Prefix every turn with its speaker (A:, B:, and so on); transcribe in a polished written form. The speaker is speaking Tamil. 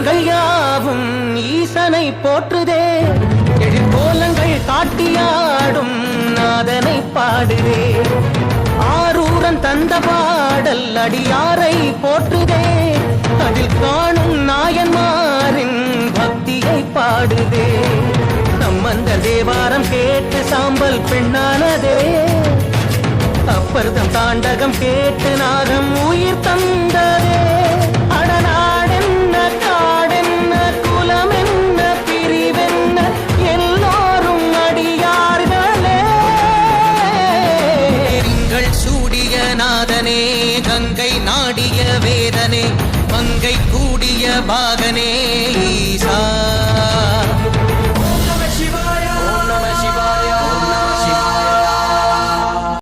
A: கண்கள் யாவும் ஈசனை போற்றுதே, எழிற்கோலங்கள் காட்டியாடும் நாதனை பாடுதே. ஆரூரன் தந்த பாடல் அடியாரை போற்றுதே, அதில் காணும் நாயன்மாரின் பக்தியை பாடுதே. சம்பந்த தேவாரம் கேட்டு சாம்பல் பெண்ணானதே, அப்பர்தம் தாண்டகம் கேட்டு நாகம் உயிர் தந்ததே. அடநாடென்ன காடென்ன குலமென்ன பிரிவென்ன எல்லோரும் அடியார்களே. திங்கள் சூடிய நாதனே, கங்கை நாடிய வேதனே, மங்கை கூடிய பாகனே,